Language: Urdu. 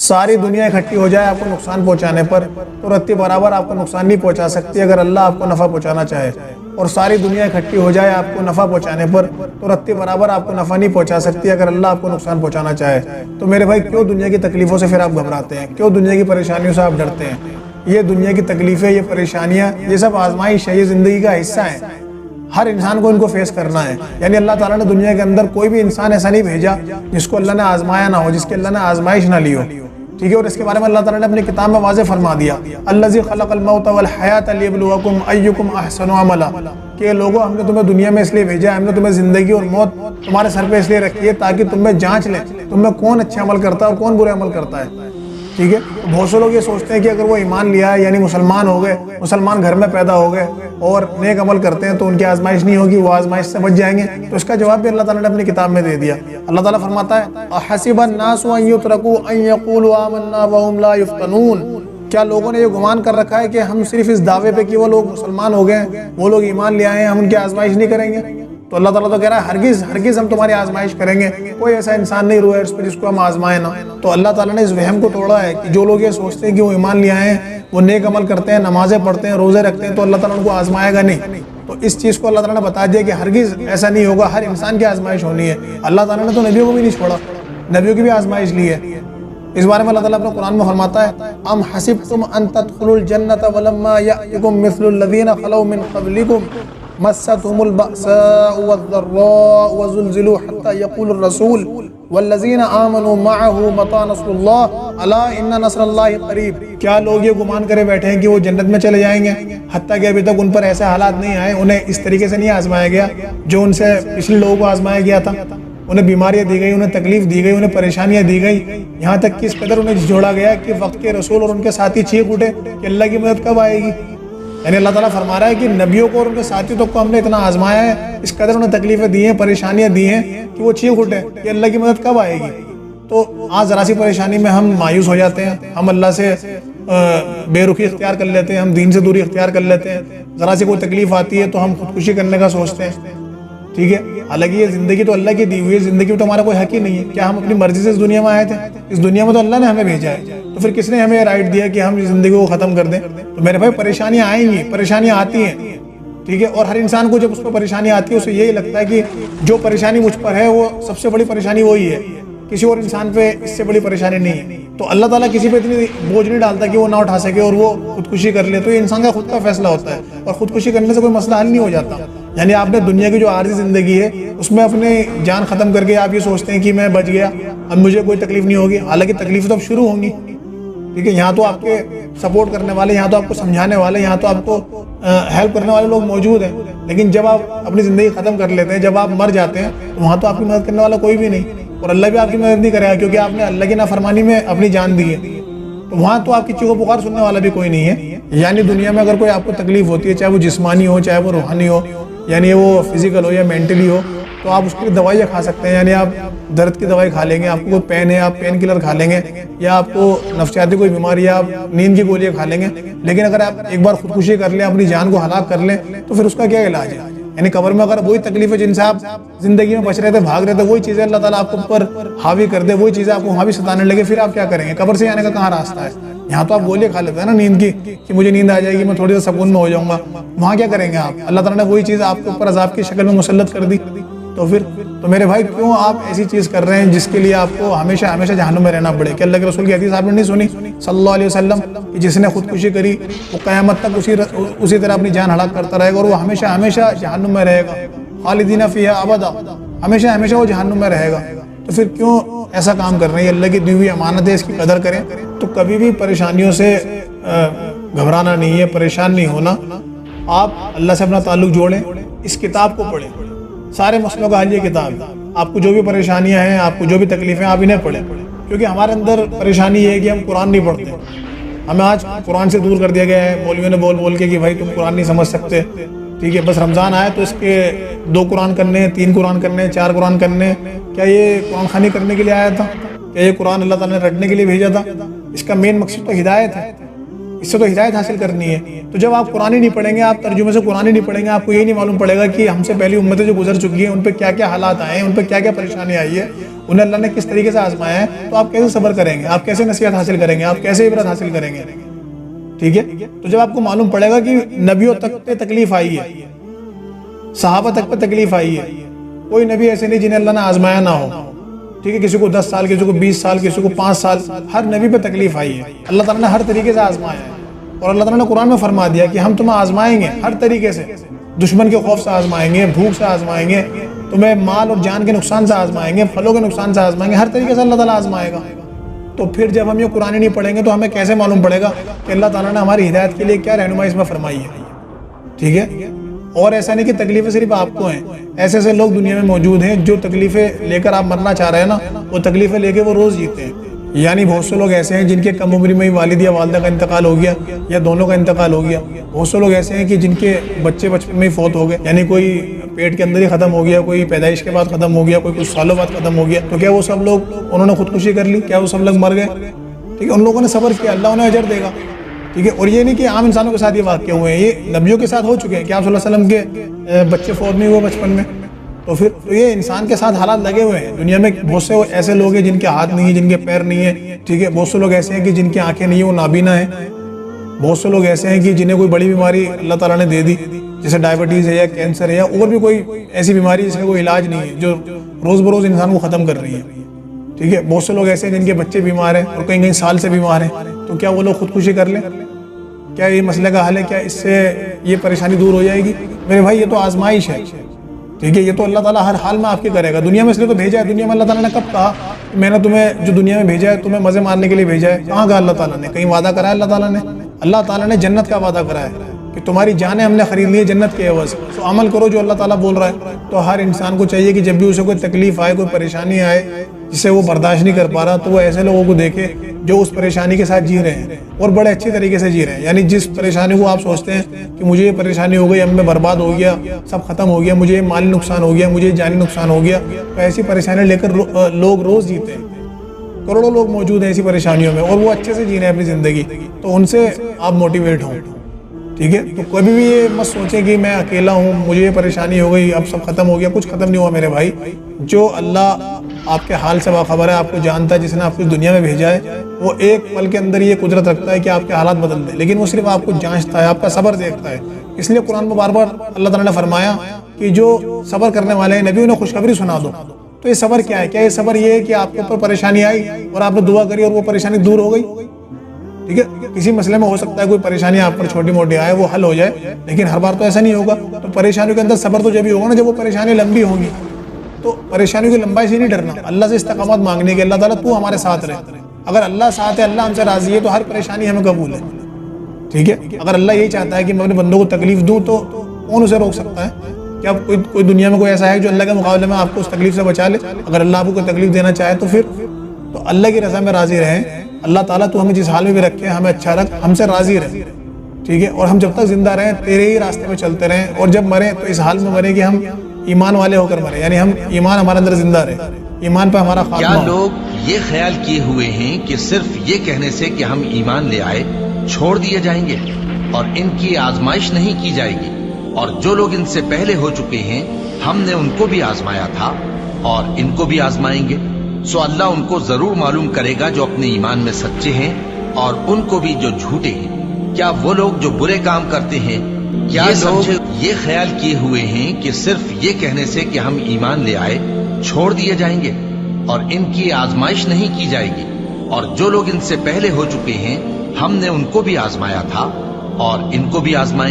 ساری دنیا اکٹھی ہو جائے آپ کو نقصان پہنچانے پر تو رتی برابر آپ کو نقصان نہیں پہنچا سکتی اگر اللہ آپ کو نفع پہنچانا چاہے، اور ساری دنیا اکٹھی ہو جائے آپ کو نفع پہنچانے پر تو رتی برابر آپ کو نفع نہیں پہنچا سکتی اگر اللہ آپ کو نقصان پہنچانا چاہے۔ تو میرے بھائی کیوں دنیا کی تکلیفوں سے پھر آپ گھبراتے ہیں؟ کیوں دنیا کی پریشانیوں سے آپ ڈرتے ہیں؟ یہ دنیا کی تکلیفیں، یہ پریشانیاں، یہ سب آزمائش ہے، یہ زندگی کا حصہ ہے، ہر انسان کو ان کو فیس کرنا ہے۔ یعنی اللہ تعالیٰ نے دنیا کے اندر کوئی بھی انسان ایسا نہیں بھیجا جس کو اللہ نے آزمایا نہ ہو، جس کے اللہ نے آزمائش نہ لی ہو، ٹھیک ہے؟ اور اس کے بارے میں اللہ تعالیٰ نے اپنی کتاب میں واضح فرما دیا، الذی خلق الموت والحیات لیبلوکم ایکم احسن عملا، کہ لوگوں ہم نے تمہیں دنیا میں اس لیے بھیجا ہے، ہم نے تمہیں زندگی اور موت تمہارے سر پہ اس لیے رکھی ہے تاکہ تم میں جانچ لیں تم میں کون اچھے عمل کرتا ہے اور کون برے عمل کرتا ہے، ٹھیک ہے؟ بہت سے لوگ یہ سوچتے ہیں کہ اگر وہ ایمان لیا ہے یعنی مسلمان ہو گئے، مسلمان گھر میں پیدا ہو گئے اور نیک عمل کرتے ہیں تو ان کی آزمائش نہیں ہوگی، وہ آزمائش سے بچ جائیں گے۔ تو اس کا جواب بھی اللہ تعالیٰ نے اپنی کتاب میں دے دیا۔ اللہ تعالیٰ فرماتا ہے احسب الناس ان یترکوا ان یقولوا آمنا وهم لا یفتنون، کیا لوگوں نے یہ گمان کر رکھا ہے کہ ہم صرف اس دعوے پہ کہ وہ لوگ مسلمان ہو گئے ہیں، وہ لوگ ایمان لے آئے ہیں، ہم ان کی آزمائش نہیں کریں گے؟ تو اللہ تعالیٰ تو کہہ رہا ہے ہرگز ہرگز ہم تمہاری آزمائش کریں گے، کوئی ایسا انسان نہیں روئے اس پہ جس کو ہم آزمائیں نہ۔ تو اللہ تعالیٰ نے اس وہم کو توڑا ہے کہ جو لوگ یہ سوچتے ہیں کہ وہ ایمان لے آئے ہیں، وہ نیک عمل کرتے ہیں، نمازیں پڑھتے ہیں، روزے رکھتے ہیں، تو اللہ تعالیٰ ان کو آزمائے گا نہیں۔ تو اس چیز کو اللہ تعالیٰ نے بتا دیا کہ ہرگز ایسا نہیں ہوگا، ہر انسان کی آزمائش ہونی ہے۔ اللہ تعالیٰ نے تو نبیوں کو بھی نہیں چھوڑا، نبیوں کی بھی آزمائش لی ہے۔ اس بارے میں اللہ تعالیٰ اپنے قرآن میں فرماتا ہے ام حسبتم ان تدخلوا الجنۃ ولما یأتکم مثل الذین خلوا من قبلکم مستهم البأساء والضراء وزلزلوا حتى يقول الرسول والذین آمنوا معه متى نصر اللہ الا ان نصر اللہ قریب، کیا لوگ یہ گمان کرے بیٹھے ہیں کہ وہ جنت میں چلے جائیں گے حتیٰ کہ ابھی تک ان پر ایسے حالات نہیں آئے، انہیں اس طریقے سے نہیں آزمایا گیا جو ان سے پچھلے لوگوں کو آزمایا گیا تھا؟ انہیں بیماریاں دی گئی، انہیں تکلیف دی گئی، انہیں پریشانیاں دی گئی، یہاں تک کہ اس قدر انہیں جھجھوڑا گیا کہ وقت کے رسول اور ان کے ساتھی چیخ اٹھے کہ اللہ کی مدد کب آئے گی۔ یعنی اللہ تعالیٰ فرما رہا ہے کہ نبیوں کو اور ان کے ساتھیوں تک کو ہم نے اتنا آزمایا ہے، اس قدر انہیں تکلیفیں دی ہیں، پریشانیاں دی ہیں کہ وہ چیخ اٹھے کہ اللہ کی مدد کب آئے گی۔ تو آج ذرا سی پریشانی میں ہم مایوس ہو جاتے ہیں، ہم اللہ سے بے رخی اختیار کر لیتے ہیں، ہم دین سے دوری اختیار کر لیتے ہیں، ذرا سی کوئی تکلیف آتی ہے تو ہم خودکشی کرنے کا سوچتے ہیں، ٹھیک ہے؟ حالانکہ یہ زندگی تو اللہ کی دی ہوئی ہے، زندگی میں تو ہمارا کوئی حق ہی نہیں ہے۔ کیا ہم اپنی مرضی سے اس دنیا میں آئے تھے؟ اس دنیا میں تو اللہ نے ہمیں بھیجا ہے، تو پھر کس نے ہمیں رائٹ دیا کہ ہم زندگی کو ختم کر دیں؟ تو میرے بھائی پریشانیاں آئیں گی، پریشانیاں آتی ہیں، ٹھیک ہے؟ اور ہر انسان کو جب اس پر پریشانی آتی ہے اسے یہی لگتا ہے کہ جو پریشانی مجھ پر ہے وہ سب سے بڑی پریشانی وہی ہے، کسی اور انسان پہ اس سے بڑی پریشانی نہیں ہے۔ تو اللہ تعالیٰ کسی پہ اتنی بوجھ نہیں ڈالتا کہ وہ نہ اٹھا سکے اور وہ خودکشی کر لے، تو یہ انسان کا خود کا فیصلہ ہوتا ہے، اور خودکشی کرنے سے کوئی مسئلہ حل نہیں ہو جاتا۔ یعنی آپ نے دنیا کی جو عارضی زندگی ہے اس میں اپنی جان ختم کر کے آپ یہ سوچتے ہیں کہ میں بچ گیا، اب مجھے کوئی تکلیف نہیں ہوگی، حالانکہ تکلیف تو اب شروع ہوں گی، ٹھیک ہے؟ یہاں تو آپ کے سپورٹ کرنے والے، یہاں تو آپ کو سمجھانے والے، یہاں تو آپ کو ہیلپ کرنے والے لوگ موجود ہیں، لیکن جب آپ اپنی زندگی ختم کر لیتے ہیں، جب آپ مر جاتے ہیں، تو وہاں تو آپ کی مدد کرنے والا کوئی بھی نہیں، اور اللہ بھی آپ کی مدد نہیں کرے گا کیونکہ آپ نے اللہ کی نافرمانی میں اپنی جان دی ہے، تو وہاں تو آپ کی چیخو پکار سننے والا بھی کوئی نہیں ہے۔ یعنی دنیا میں اگر کوئی آپ کو تکلیف ہوتی ہے، چاہے وہ جسمانی ہو چاہے وہ روحانی ہو، یعنی وہ فزیکل ہو یا مینٹلی ہو، تو آپ اس کی دوائیاں کھا سکتے ہیں، یعنی آپ درد کی دوائی کھا لیں گے، آپ کو کوئی پین ہے آپ پین کلر کھا لیں گے، یا آپ کو نفسیاتی کوئی بیماری ہے آپ نیند کی گولیاں کھا لیں گے، لیکن اگر آپ ایک بار خودکشی کر لیں، اپنی جان کو ہلاک کر لیں، تو پھر اس کا کیا علاج ہے؟ یعنی قبر میں اگر وہی تکلیف ہے جن سے آپ زندگی میں بچ رہے تھے، بھاگ رہے تھے، وہی چیزیں اللہ تعالیٰ آپ کو اوپر حاوی کر دے، وہی چیزیں آپ کو وہاں بھی ستانے لگے، پھر آپ کیا کریں گے؟ قبر سے آنے کا کہاں راستہ ہے؟ یہاں تو آپ گولیاں کھا لیتے ہیں نا نیند کی کہ مجھے نیند آ جائے گی، میں تھوڑی دیر سکون میں ہو جاؤں گا، وہاں کیا کریں گے آپ؟ اللہ تعالیٰ نے وہی چیز آپ کے اوپر عذاب کی شکل میں مسلط کر دی، تو پھر تو میرے بھائی کیوں آپ ایسی چیز کر رہے ہیں جس کے لیے آپ کو ہمیشہ ہمیشہ جہنم میں رہنا پڑے؟ کہ اللہ کے رسول کی حدیث آپ نے نہیں سنی صلی اللہ علیہ وسلم کہ جس نے خودکشی کری وہ قیامت تک اسی طرح اپنی جان ہلاک کرتا رہے گا، اور وہ ہمیشہ ہمیشہ جہنم میں رہے گا، خالدین فیہا ابدا، ہمیشہ ہمیشہ وہ جہنم میں رہے گا۔ تو پھر کیوں ایسا کام کر رہے ہیں؟ اللہ کی دی ہوئی امانت ہے، اس کی قدر کریں۔ تو کبھی بھی پریشانیوں سے گھبرانا نہیں ہے، پریشان نہیں ہونا، آپ اللہ سے اپنا تعلق جوڑیں، اس کتاب کو پڑھیں، سارے مسئلوں کا حل یہ کتاب ہے۔ آپ کو جو بھی پریشانیاں ہیں، آپ کو جو بھی تکلیفیں ہیں، آپ انہیں پڑھیں، کیونکہ ہمارے اندر پریشانی یہ ہے کہ ہم قرآن نہیں پڑھتے، ہمیں آج قرآن سے دور کر دیا گیا ہے، مولویوں نے بول کے کہ بھائی تم قرآن نہیں سمجھ سکتے، ٹھیک ہے؟ بس رمضان آئے تو اس کے 2 قرآن کرنے ہیں، 3 قرآن کرنے ہیں، 4 قرآن کرنے ہیں۔ کیا یہ قرآن خوانی کرنے کے لیے آیا تھا؟ کیا یہ قرآن اللہ تعالیٰ نے رٹنے کے لیے بھیجا تھا؟ اس کا مین مقصد تو ہدایت ہے، اس سے تو ہدایت حاصل کرنی ہے۔ تو جب آپ قرآن ہی نہیں پڑھیں گے، آپ ترجمے سے قرآن ہی نہیں پڑھیں گے، آپ کو یہ نہیں معلوم پڑے گا کہ ہم سے پہلی امتیں جو گزر چکی ہیں ان پہ کیا کیا حالات آئے ہیں، ان پہ کیا کیا پریشانی آئی ہے، انہیں اللہ نے کس طریقے سے آزمایا ہے تو آپ کیسے صبر کریں گے, آپ کیسے نصیحت حاصل کریں گے, آپ کیسے عبرت حاصل کریں گے. ٹھیک ہے, تو جب آپ کو معلوم پڑے گا کہ نبیوں تک پہ تکلیف آئی ہے, صحابہ تک پہ تکلیف آئی ہے, کوئی نبی ایسے نہیں جنہیں اللہ نے آزمایا نہ ہو. ٹھیک ہے, کسی کو 10 سال, کسی کو 20 سال, کسی کو 5 سال, ہر نبی پہ تکلیف آئی ہے. اللہ تعالیٰ نے ہر طریقے سے آزمایا ہے, اور اللہ تعالیٰ نے قرآن میں فرما دیا کہ ہم تمہیں آزمائیں گے ہر طریقے سے. دشمن کے خوف سے آزمائیں گے, بھوک سے آزمائیں گے, تمہیں مال اور جان کے نقصان سے آزمائیں گے, پھلوں کے نقصان سے آزمائیں گے, ہر طریقے سے اللہ تعالیٰ آزمائے گا. تو پھر جب ہم یہ قرآن نہیں پڑھیں گے تو ہمیں کیسے معلوم پڑے گا کہ اللہ تعالیٰ نے ہماری ہدایت کے لیے کیا رہنمائی اس میں فرمائی ہے. ٹھیک ہے, اور ایسا نہیں کہ تکلیفیں صرف آپ کو ہیں, ایسے ایسے لوگ دنیا میں موجود ہیں جو تکلیفیں لے کر آپ مرنا چاہ رہے ہیں نا, وہ تکلیفیں لے کے وہ روز جیتے ہیں. یعنی بہت سے لوگ ایسے ہیں جن کے کم عمری میں ہی والد یا والدہ کا انتقال ہو گیا یا دونوں کا انتقال ہو گیا. بہت سے لوگ ایسے ہیں کہ جن کے بچے بچپن میں ہی فوت ہو گئے, یعنی کوئی پیٹ کے اندر ہی ختم ہو گیا, کوئی پیدائش کے بعد ختم ہو گیا, کوئی کچھ سالوں بعد ختم ہو گیا. تو کیا وہ سب لوگ انہوں نے خودکشی کر لی؟ کیا وہ سب لوگ مر گئے؟ ٹھیک ہے, ان لوگوں نے صبر کیا, اللہ انہیں اجر دے گا. ٹھیک ہے, اور یہ نہیں کہ عام انسانوں کے ساتھ یہ واقع ہوئے ہیں, یہ نبیوں کے ساتھ ہو چکے ہیں کہ آپ صلی اللہ علیہ وسلم کے بچے فوت نہیں ہوئے بچپن میں. تو پھر یہ انسان کے ساتھ حالات لگے ہوئے ہیں. دنیا میں بہت سے ایسے لوگ ہیں جن کے ہاتھ نہیں ہیں, جن کے پیر نہیں ہیں. ٹھیک ہے, بہت سے لوگ ایسے ہیں کہ جن کی آنکھیں نہیں ہیں, وہ نابینا ہیں. بہت سے لوگ ایسے ہیں کہ جنہیں کوئی بڑی بیماری اللہ تعالیٰ نے دے دی, جیسے ڈائبٹیز ہے یا کینسر ہے یا اور بھی کوئی ایسی بیماری جس کا کوئی علاج نہیں ہے, جو روز بروز انسان کو ختم کر رہی ہے. ٹھیک ہے, بہت سے لوگ ایسے ہیں جن کے بچے بیمار ہیں اور کہیں کہیں سال سے بیمار ہیں. تو کیا وہ لوگ خودکشی کر لیں؟ کیا یہ مسئلے کا حل ہے؟ کیا اس سے یہ پریشانی دور ہو جائے گی؟ میرے بھائی, یہ تو آزمائش ہے. ٹھیک ہے, یہ تو اللہ تعالیٰ ہر حال میں آپ کے کرے گا. دنیا میں اس لیے تو بھیجا ہے. دنیا میں اللہ تعالیٰ نے کب کہا میں نے تمہیں جو دنیا میں بھیجا ہے تمہیں مزے مارنے کے لیے بھیجا ہے؟ کہاں کہا اللہ تعالیٰ نے؟ کہیں وعدہ کرا ہے اللہ تعالیٰ نے؟ اللہ تعالیٰ نے جنت کا وعدہ کرا ہے کہ تمہاری جانیں ہم نے خرید لی ہے جنت کے عوض, تو عمل کرو جو اللہ تعالیٰ بول رہا ہے. تو ہر انسان کو چاہیے کہ جب بھی اسے کوئی تکلیف آئے, کوئی پریشانی آئے جسے وہ برداشت نہیں کر پا رہا, تو وہ ایسے لوگوں کو دیکھے جو اس پریشانی کے ساتھ جی رہے ہیں اور بڑے اچھے طریقے سے جی رہے ہیں. یعنی جس پریشانی کو آپ سوچتے ہیں کہ مجھے یہ پریشانی ہو گئی, اب میں برباد ہو گیا, سب ختم ہو گیا, مجھے یہ مالی نقصان ہو گیا, مجھے جانی نقصان ہو گیا, تو ایسی پریشانیاں لے کر لوگ روز جیتے ہیں. کروڑوں لوگ موجود ہیں ایسی پریشانیوں میں اور وہ اچھے سے جی رہے ہیں اپنی زندگی. تو ان سے آپ موٹیویٹ ہوں. ٹھیک ہے, تو کبھی بھی یہ مت سوچیں کہ میں اکیلا ہوں, مجھے یہ پریشانی ہو گئی, اب سب ختم ہو گیا. کچھ ختم نہیں ہوا میرے بھائی. جو اللہ آپ کے حال سے باخبر ہے, آپ کو جانتا ہے, جس نے آپ کو دنیا میں بھیجا ہے, وہ ایک پل کے اندر یہ قدرت رکھتا ہے کہ آپ کے حالات بدل دے. لیکن وہ صرف آپ کو جانچتا ہے, آپ کا صبر دیکھتا ہے. اس لیے قرآن میں بار بار اللہ تعالیٰ نے فرمایا کہ جو صبر کرنے والے ہیں نبی انہیں خوشخبری سنا دو. تو یہ صبر کیا ہے؟ کیا یہ صبر یہ ہے کہ آپ کے اوپر پریشانی آئی اور آپ نے دعا کری اور وہ پریشانی دور ہو گئی؟ ٹھیک ہے, کسی مسئلے میں ہو سکتا ہے کوئی پریشانی آپ پر چھوٹی موٹی آئے, وہ حل ہو جائے, لیکن ہر بار تو ایسا نہیں ہوگا. تو پریشانیوں کے اندر صبر تو جب بھی ہوگا نا جب وہ پریشانی لمبی ہوگی. تو پریشانیوں کی لمبائی سے نہیں ڈرنا, اللہ سے استقامت مانگنے کے, اللہ تعالیٰ تو ہمارے ساتھ رہے. اگر اللہ ساتھ ہے, اللہ ہم سے راضی ہے, تو ہر پریشانی ہمیں قبول ہے. ٹھیک ہے, اگر اللہ یہی چاہتا ہے کہ میں اپنے بندوں کو تکلیف دوں تو کون اسے روک سکتا ہے؟ کیا کوئی دنیا میں کوئی ایسا ہے جو اللہ کے مقابلے میں آپ کو اس تکلیف سے بچا لے؟ اگر اللہ آپ کو کوئی تکلیف دینا چاہے تو پھر تو اللہ کی رضا میں راضی رہیں. اللہ تعالیٰ تو ہمیں جس حال میں بھی رکھے, ہمیں اچھا رکھ, ہم سے راضی رہے. ٹھیک ہے, اور ہم جب تک زندہ رہیں تیرے ہی راستے میں چلتے رہیں, اور جب مریں تو اس حال میں مریں کہ ہم ایمان والے ہو کر مریں, یعنی ہم ایمان ہمارے اندر زندہ رہے, ایمان پہ ہمارا خاتمہ ہو. کیا لوگ یہ خیال کیے ہوئے ہیں کہ صرف یہ کہنے سے کہ ہم ایمان لے آئے چھوڑ دیے جائیں گے اور ان کی آزمائش نہیں کی جائے گی؟ اور جو لوگ ان سے پہلے ہو چکے ہیں ہم نے ان کو بھی آزمایا تھا اور ان کو بھی آزمائیں گے. سو اللہ ان کو ضرور معلوم کرے گا جو اپنے ایمان میں سچے ہیں اور ان کو بھی جو جھوٹے ہیں. کیا وہ لوگ جو برے کام کرتے ہیں کیا لوگ یہ خیال کیے ہوئے ہیں کہ صرف یہ کہنے سے کہ ہم ایمان لے آئے چھوڑ دیے جائیں گے اور ان کی آزمائش نہیں کی جائے گی؟ اور جو لوگ ان سے پہلے ہو چکے ہیں ہم نے ان کو بھی آزمایا تھا اور ان کو بھی آزمائیں